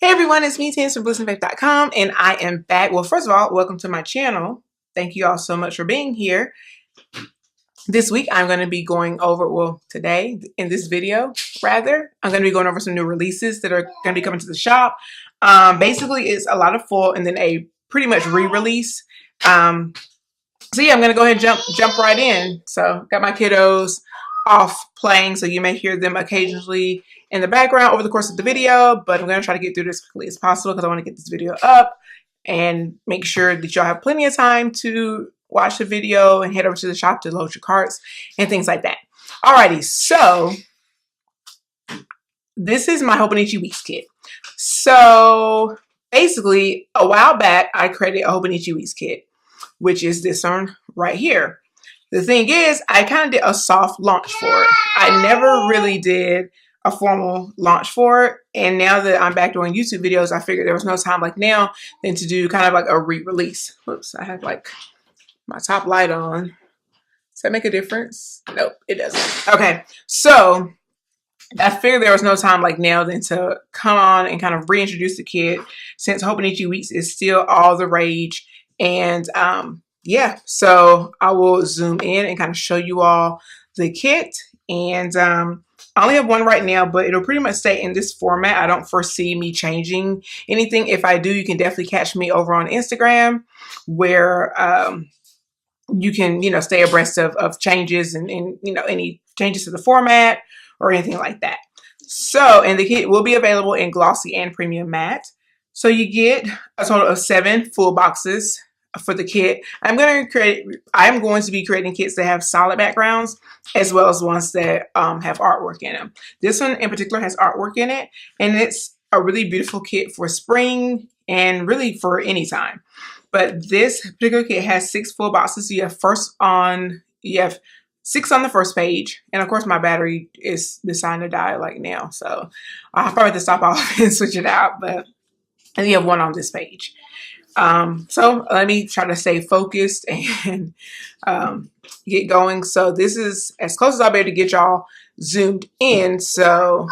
Hey everyone, it's me, Tans from blissandfaith.com, and I am back. Well, first of all, welcome to my channel. Thank you all so much for being here. This week, I'm going to be going over, well, today, in this video, rather, I'm going to be going over some new releases that are going to be coming to the shop. Basically, it's a lot of full and then a pretty much re-release. So yeah, I'm going to go ahead and jump right in. So, got my kiddos off playing, so you may hear them occasionally in the background over the course of the video, but I'm going to try to get through this as quickly as possible because I want to get this video up and make sure that y'all have plenty of time to watch the video and head over to the shop to load your carts and things like that. Alrighty, so this is my Hobonichi Weeks kit. So basically, a while back, I created a Hobonichi Weeks kit, which is this one right here. The thing is, I kind of did a soft launch for it. I never really did a formal launch for it. And now that I'm back doing YouTube videos, I figured there was no time like now than to do kind of like a re-release. Whoops, I have like my top light on. Does that make a difference? Nope, it doesn't. Okay, so I figured there was no time like now than to come on and kind of reintroduce the kit since Hobonichi Weeks is still all the rage. And yeah, so I will zoom in and kind of show you all the kit. And I only have one right now, but it'll pretty much stay in this format. I don't foresee me changing anything. If I do, you can definitely catch me over on Instagram where you can, stay abreast of changes and any changes to the format or anything like that. So, and the kit will be available in glossy and premium matte. So you get a total of 7 full boxes for the kit. I'm going to be creating kits that have solid backgrounds as well as ones that have artwork in them. This one in particular has artwork in it, and it's a really beautiful kit for spring and really for any time. But this particular kit has 6 full boxes. So you have 6 on the first page, and of course my battery is deciding to die like now, so I'll probably have to stop off and switch it out. And you have 1 on this page. So let me try to stay focused and get going. So this is as close as I'll be able to get y'all zoomed in. So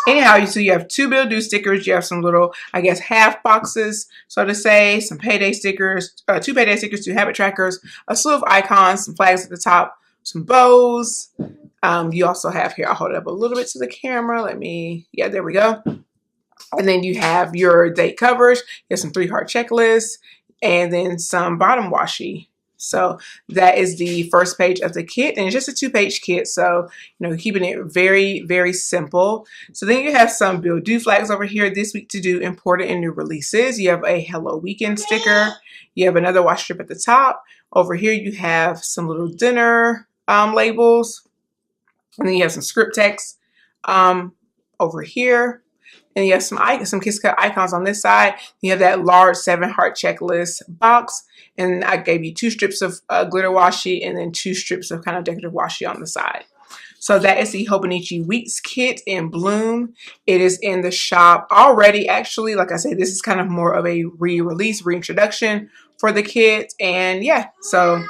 anyhow, so you have 2 Bill Do stickers. You have some little, I guess, half boxes, so to say, some payday stickers, 2 payday stickers, 2 habit trackers, a slew of icons, some flags at the top, some bows. You also have here, I'll hold it up a little bit to the camera. Yeah, there we go. And then you have your date covers. You have some 3-heart checklists and then some bottom washi. So that is the first page of the kit, and it's just a 2-page kit. So, keeping it very, very simple. So then you have some Bill Do flags over here this week to do important and new releases. You have a Hello Weekend sticker. You have another washi strip at the top. Over here, you have some little dinner labels. And then you have some script text over here. And you have some Kiss Cut icons on this side. You have that large 7-heart checklist box. And I gave you 2 strips of glitter washi and then 2 strips of kind of decorative washi on the side. So that is the Hobonichi Weeks kit in Bloom. It is in the shop already. Actually, like I said, this is kind of more of a re-release, reintroduction for the kit. And yeah, so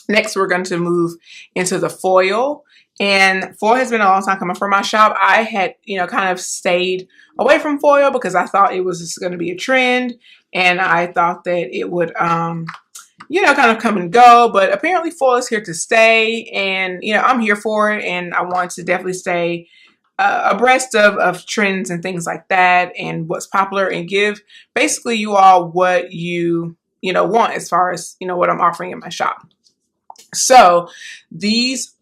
next we're going to move into the foil. And foil has been a long time coming from my shop. I had, kind of stayed away from foil because I thought it was just going to be a trend. And I thought that it would, kind of come and go. But apparently foil is here to stay. And, I'm here for it. And I want to definitely stay abreast of trends and things like that and what's popular and give basically you all what you, want as far as, what I'm offering in my shop. So this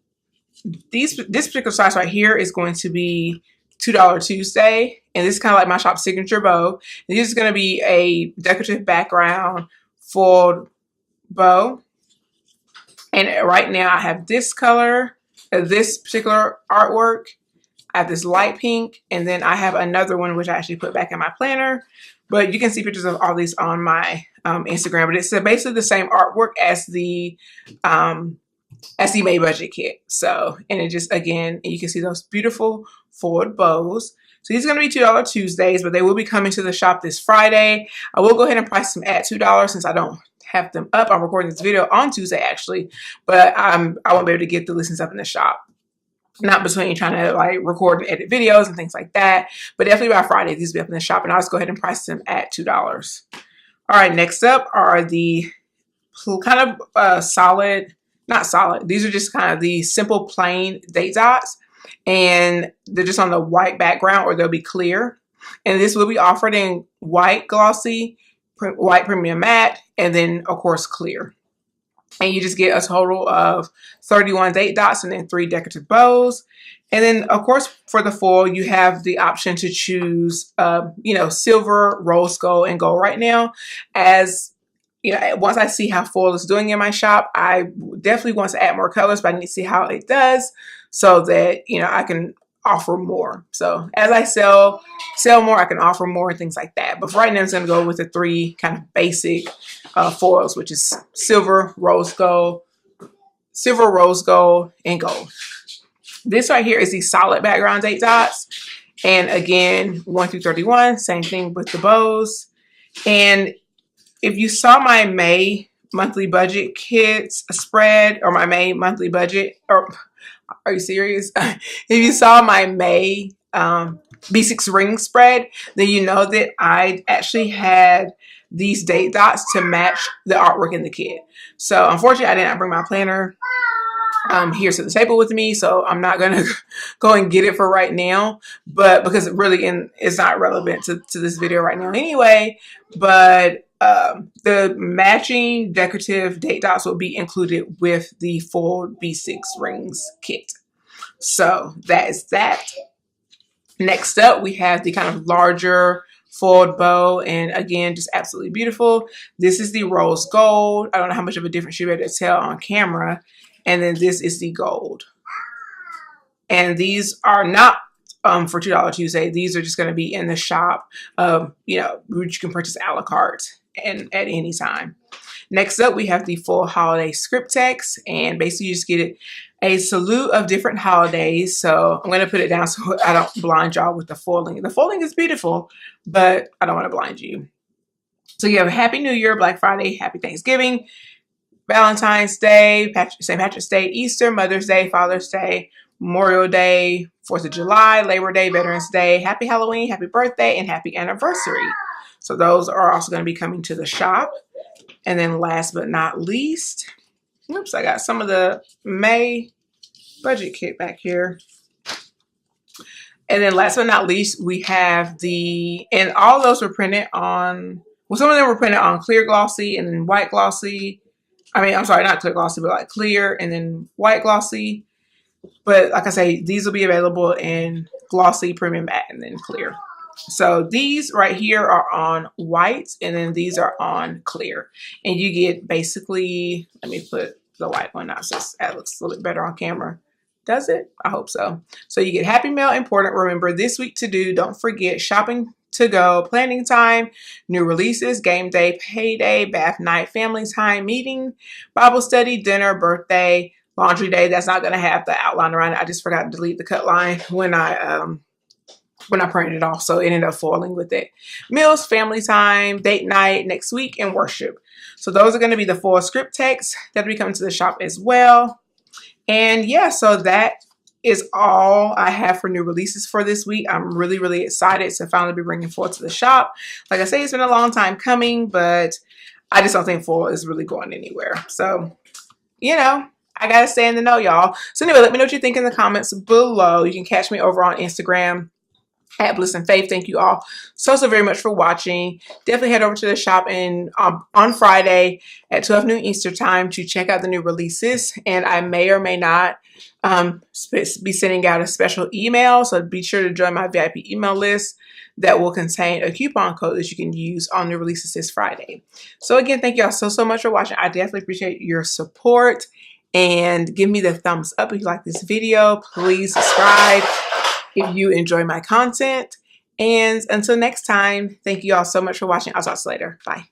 particular size right here is going to be $2 Tuesday, and this is kind of like my shop signature bow. And this is going to be a decorative background foiled bow. And right now I have this color, this particular artwork. I have this light pink, and then I have another one which I actually put back in my planner. But you can see pictures of all these on my Instagram. But it's basically the same artwork as the May budget kit. So, and it just, again, you can see those beautiful foiled bows. So these are going to be $2 Tuesdays, but they will be coming to the shop this Friday. I will go ahead and price them at $2 since I don't have them up. I'm recording this video on Tuesday actually, but I won't be able to get the listings up in the shop not between trying to like record and edit videos and things like that. But definitely by Friday, these will be up in the shop, and I'll just go ahead and price them at $2. All right, next up are the kind of solid, not solid. These are just kind of the simple plain date dots, and they're just on the white background, or they'll be clear. And this will be offered in white glossy, white premium matte, and then of course clear. And you just get a total of 31 date dots and then 3 decorative bows. And then, of course, for the foil, you have the option to choose, silver, rose gold, and gold right now. As you know, once I see how foil is doing in my shop, I definitely want to add more colors, but I need to see how it does so that, I can offer more. So as I sell more, I can offer more and things like that. But for right now, I'm going to go with the 3 kind of basic foils, which is silver, rose gold, and gold. This right here is the solid background date dots. And again, 1 through 31, same thing with the bows. And if you saw my May monthly budget kits spread, or my May monthly budget, or are you serious? If you saw my May B6 ring spread, then you know that I actually had these date dots to match the artwork in the kit. So unfortunately, I did not bring my planner here to the table with me, so I'm not gonna go and get it for right now, but because it really it's not relevant to this video right now anyway. But the matching decorative date dots will be included with the full B6 rings kit. So that is that. Next up, we have the kind of larger foiled bow, and again, just absolutely beautiful. This is the rose gold. I don't know how much of a difference you'll be able to tell on camera. And then this is the gold. And these are not for $2 Tuesday. These are just going to be in the shop, which you can purchase a la carte and at any time. Next up, we have the full holiday script text, and basically you just get a salute of different holidays. So I'm going to put it down so I don't blind y'all with the foiling. The foiling is beautiful, but I don't want to blind you. So you have Happy New Year, Black Friday, Happy Thanksgiving, Valentine's Day, St. Patrick's Day, Easter, Mother's Day, Father's Day, Memorial Day, 4th of July, Labor Day, Veterans Day, Happy Halloween, Happy Birthday, and Happy Anniversary. So those are also going to be coming to the shop. And then last but not least, oops, I got some of the May budget kit back here. And then last but not least, we have and all those were printed on, well, some of them were printed on clear glossy and then white glossy. I'm sorry, not clear glossy, but like clear and then white glossy. But like I say, these will be available in glossy, premium matte, and then clear. So these right here are on white, and then these are on clear. And you get basically, let me put the white one out so that looks a little bit better on camera. Does it? I hope so. So you get Happy Mail Important. Remember, this week to do, don't forget shopping to go, planning time, new releases, game day, payday, bath night, family time, meeting, Bible study, dinner, birthday, laundry day. That's not going to have the outline around it. I just forgot to delete the cut line when I printed it off, so it ended up foiling with it. Meals, family time, date night, next week, and worship. So those are going to be the full script text that will be coming to the shop as well. And yeah, so that is all I have for new releases for this week. I'm really, really excited to finally be bringing foil to the shop. Like I say, it's been a long time coming, but I just don't think foil is really going anywhere. So, I got to stay in the know, y'all. So anyway, let me know what you think in the comments below. You can catch me over on Instagram at Bliss and Faith. Thank you all so very much for watching. Definitely head over to the shop on Friday at 12 noon Eastern time to check out the new releases. And I may or may not be sending out a special email. So be sure to join my VIP email list that will contain a coupon code that you can use on new releases this Friday. So again, thank you all so much for watching. I definitely appreciate your support, and give me the thumbs up if you like this video. Please subscribe if you enjoy my content. And until next time, thank you all so much for watching. I'll talk to you later. Bye.